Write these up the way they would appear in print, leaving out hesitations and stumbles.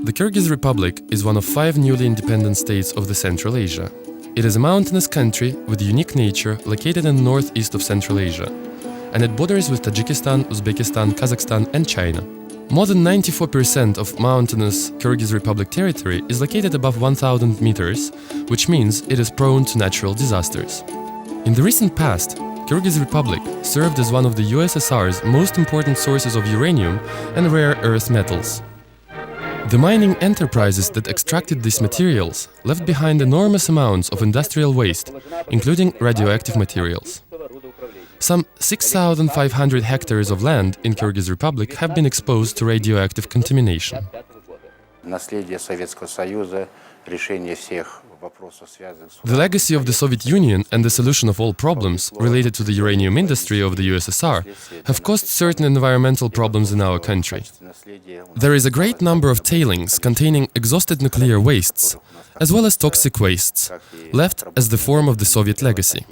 The Kyrgyz Republic is one of 5 newly independent states of the Central Asia. It is a mountainous country with unique nature located in the northeast of Central Asia, and it borders with Tajikistan, Uzbekistan, Kazakhstan and China. More than 94% of mountainous Kyrgyz Republic territory is located above 1,000 meters, which means it is prone to natural disasters. In the recent past, Kyrgyz Republic served as one of the USSR's most important sources of uranium and rare earth metals. The mining enterprises that extracted these materials left behind enormous amounts of industrial waste, including radioactive materials. Some 6,500 hectares of land in Kyrgyz Republic have been exposed to radioactive contamination. The legacy of the Soviet Union and the solution of all problems related to the uranium industry of the USSR have caused certain environmental problems in our country. There is a great number of tailings containing exhausted nuclear wastes, as well as toxic wastes, left as the form of the Soviet legacy.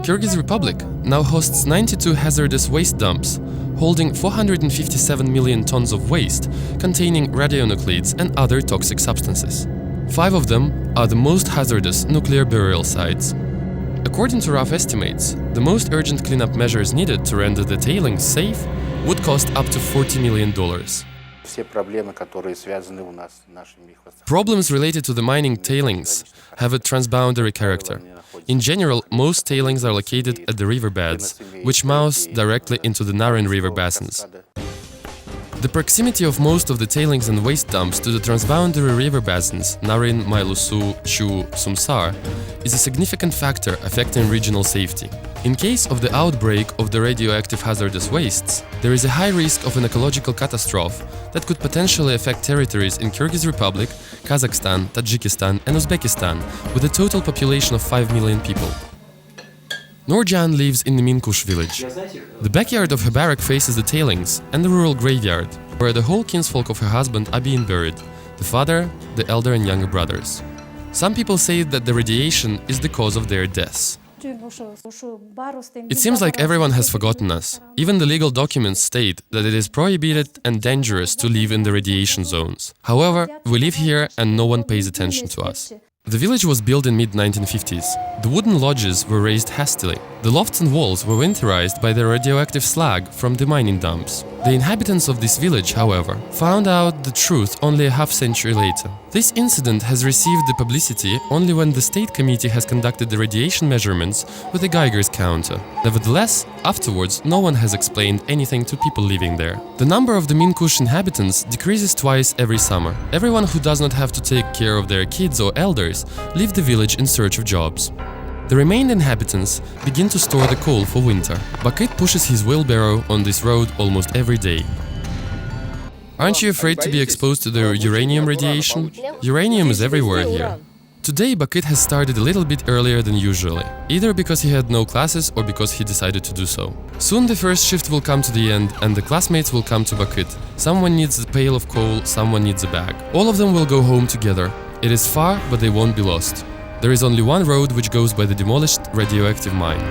Kyrgyz Republic now hosts 92 hazardous waste dumps, holding 457 million tons of waste containing radionuclides and other toxic substances. 5 of them are the most hazardous nuclear burial sites. According to rough estimates, the most urgent cleanup measures needed to render the tailings safe would cost up to $40 million. Problems related to the mining tailings have a transboundary character. In general, most tailings are located at the riverbeds, which mouth directly into the Naryn River basins. The proximity of most of the tailings and waste dumps to the transboundary river basins, Naryn, Mailusu, Chu, Sumsar, is a significant factor affecting regional safety. In case of the outbreak of the radioactive hazardous wastes, there is a high risk of an ecological catastrophe that could potentially affect territories in Kyrgyz Republic, Kazakhstan, Tajikistan and Uzbekistan, with a total population of 5 million people. Nurjan lives in the Minkush village. The backyard of her barrack faces the tailings and the rural graveyard, where the whole kinsfolk of her husband are being buried, the father, the elder and younger brothers. Some people say that the radiation is the cause of their deaths. It seems like everyone has forgotten us. Even the legal documents state that it is prohibited and dangerous to live in the radiation zones. However, we live here and no one pays attention to us. The village was built in mid-1950s. The wooden lodges were raised hastily. The lofts and walls were winterized by the radioactive slag from the mining dumps. The inhabitants of this village, however, found out the truth only a half-century later. This incident has received the publicity only when the state committee has conducted the radiation measurements with a Geiger's counter. Nevertheless, afterwards, no one has explained anything to people living there. The number of the Minkush inhabitants decreases twice every summer. Everyone who does not have to take care of their kids or elders leave the village in search of jobs. The remaining inhabitants begin to store the coal for winter. Bakit pushes his wheelbarrow on this road almost every day. Aren't you afraid to be exposed to the uranium radiation? Uranium is everywhere here. Today Bakit has started a little bit earlier than usually, either because he had no classes or because he decided to do so. Soon the first shift will come to the end and the classmates will come to Bakit. Someone needs a pail of coal, someone needs a bag. All of them will go home together. It is far, but they won't be lost. There is only one road which goes by the demolished radioactive mine.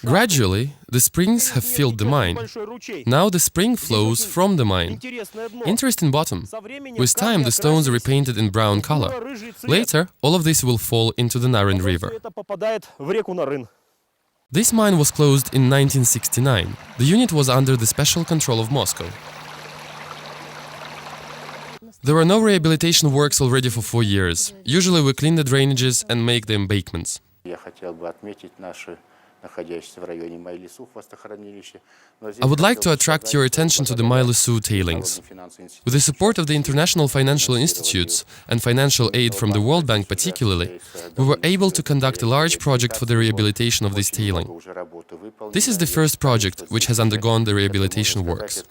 Gradually, the springs have filled the mine. Now the spring flows from the mine. Interesting bottom. With time, the stones are repainted in brown color. Later, all of this will fall into the Naryn River. This mine was closed in 1969. The unit was under the special control of Moscow. There are no rehabilitation works already for 4 years. Usually we clean the drainages and make the embankments. I would like to attract your attention to the Mailusu tailings. With the support of the international financial institutes and financial aid from the World Bank particularly, we were able to conduct a large project for the rehabilitation of this tailing. This is the first project which has undergone the rehabilitation works.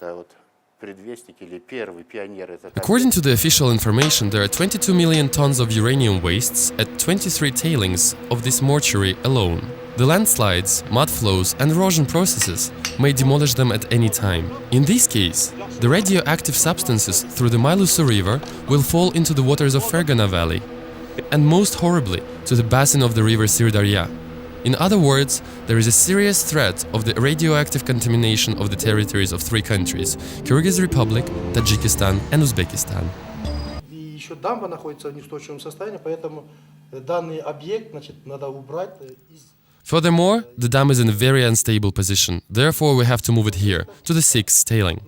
According to the official information, there are 22 million tons of uranium wastes at 23 tailings of this mortuary alone. The landslides, mud flows and erosion processes may demolish them at any time. In this case, the radioactive substances through the Mylusu River will fall into the waters of Fergana Valley, and most horribly, to the basin of the river Sirdarya. In other words, there is a serious threat of the radioactive contamination of the territories of three countries – Kyrgyz Republic, Tajikistan and Uzbekistan. Еще дамба находится в неустойчивом состоянии, поэтому данный объект, надо убрать из. Furthermore, the dam is in a very unstable position, therefore we have to move it here, to the sixth tailing.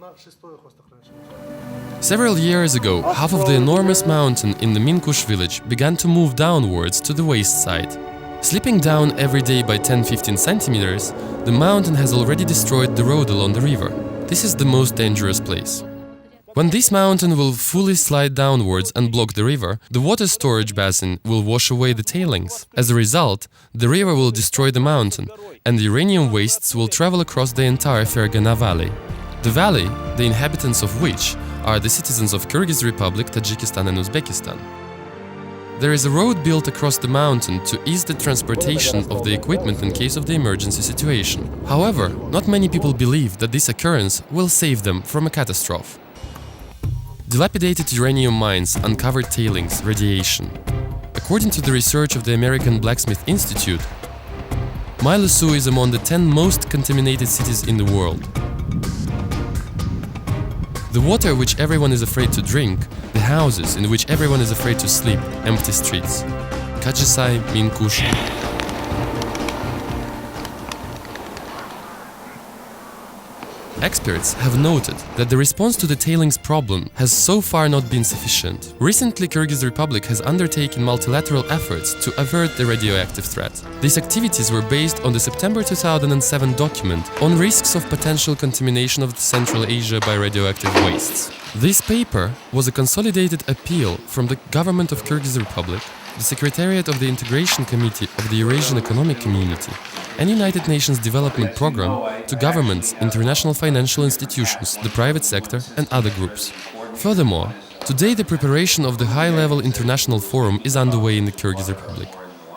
Several years ago, half of the enormous mountain in the Minkush village began to move downwards to the waste side. Slipping down every day by 10-15 centimeters, the mountain has already destroyed the road along the river. This is the most dangerous place. When this mountain will fully slide downwards and block the river, the water storage basin will wash away the tailings. As a result, the river will destroy the mountain, and the uranium wastes will travel across the entire Fergana Valley. The valley, the inhabitants of which are the citizens of Kyrgyz Republic, Tajikistan and Uzbekistan. There is a road built across the mountain to ease the transportation of the equipment in case of the emergency situation. However, not many people believe that this occurrence will save them from a catastrophe. Dilapidated uranium mines, uncovered tailings, radiation. According to the research of the American Blacksmith Institute, Mylusu is among the 10 most contaminated cities in the world. The water which everyone is afraid to drink, the houses in which everyone is afraid to sleep, empty streets. Kyrgyzstan, Minkush. Experts have noted that the response to the tailings problem has so far not been sufficient. Recently, Kyrgyz Republic has undertaken multilateral efforts to avert the radioactive threat. These activities were based on the September 2007 document on risks of potential contamination of Central Asia by radioactive wastes. This paper was a consolidated appeal from the government of Kyrgyz Republic, the Secretariat of the Integration Committee of the Eurasian Economic Community, and United Nations Development Programme to governments, international financial institutions, the private sector and other groups. Furthermore, today the preparation of the high-level international forum is underway in the Kyrgyz Republic.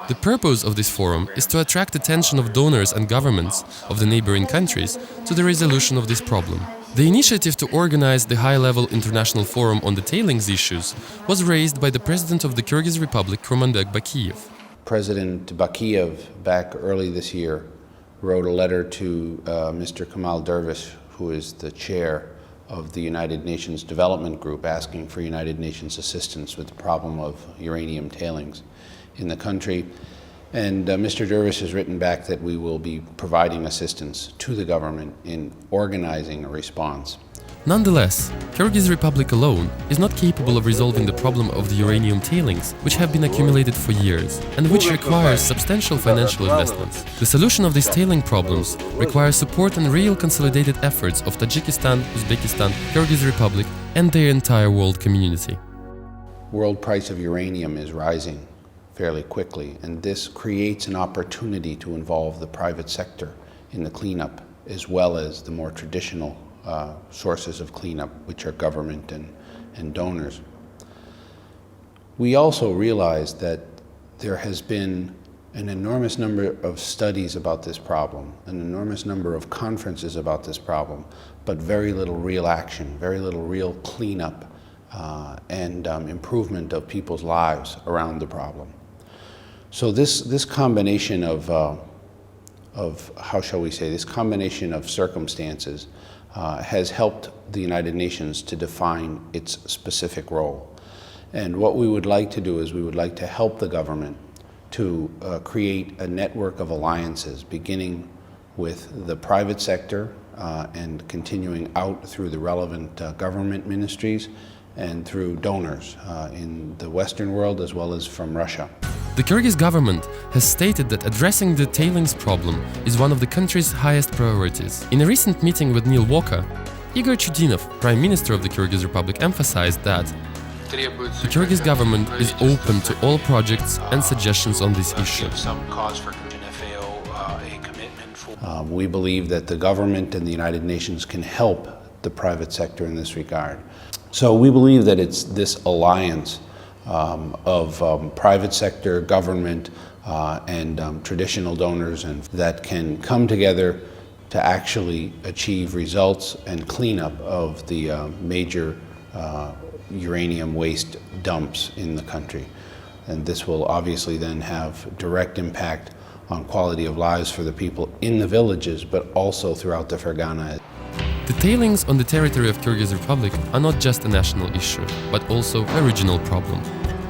The purpose of this forum is to attract attention of donors and governments of the neighboring countries to the resolution of this problem. The initiative to organize the high-level international forum on the tailings issues was raised by the President of the Kyrgyz Republic, Kurmanbek Bakiyev. President Bakiyev, back early this year, wrote a letter to Mr. Kemal Dervish, who is the chair of the United Nations Development Group, asking for United Nations assistance with the problem of uranium tailings in the country. And Mr. Dervish has written back that we will be providing assistance to the government in organizing a response. Nonetheless, Kyrgyz Republic alone is not capable of resolving the problem of the uranium tailings, which have been accumulated for years, and which requires substantial financial investments. The solution of these tailing problems requires support and real consolidated efforts of Tajikistan, Uzbekistan, Kyrgyz Republic, and their entire world community. World price of uranium is rising fairly quickly, and this creates an opportunity to involve the private sector in the cleanup, as well as the more traditional sources of cleanup, which are government and donors. We also realize that there has been an enormous number of studies about this problem, an enormous number of conferences about this problem, but very little real action, very little real cleanup and improvement of people's lives around the problem. So this combination of how shall we say, this combination of circumstances has helped the United Nations to define its specific role. And what we would like to do is we would like to help the government to create a network of alliances, beginning with the private sector and continuing out through the relevant government ministries and through donors in the Western world as well as from Russia. The Kyrgyz government has stated that addressing the tailings problem is one of the country's highest priorities. In a recent meeting with Neil Walker, Igor Chudinov, Prime Minister of the Kyrgyz Republic, emphasized that the Kyrgyz government is open to all projects and suggestions on this issue. We believe that the government and the United Nations can help the private sector in this regard. So we believe that it's this alliance of private sector, government, and traditional donors and that can come together to actually achieve results and cleanup of the major uranium waste dumps in the country. And this will obviously then have direct impact on quality of lives for the people in the villages, but also throughout the Fergana. The tailings on the territory of Kyrgyz Republic are not just a national issue, but also a regional problem.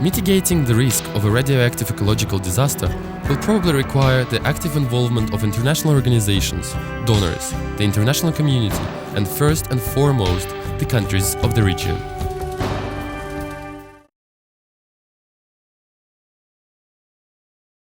Mitigating the risk of a radioactive ecological disaster will probably require the active involvement of international organizations, donors, the international community, and first and foremost, the countries of the region.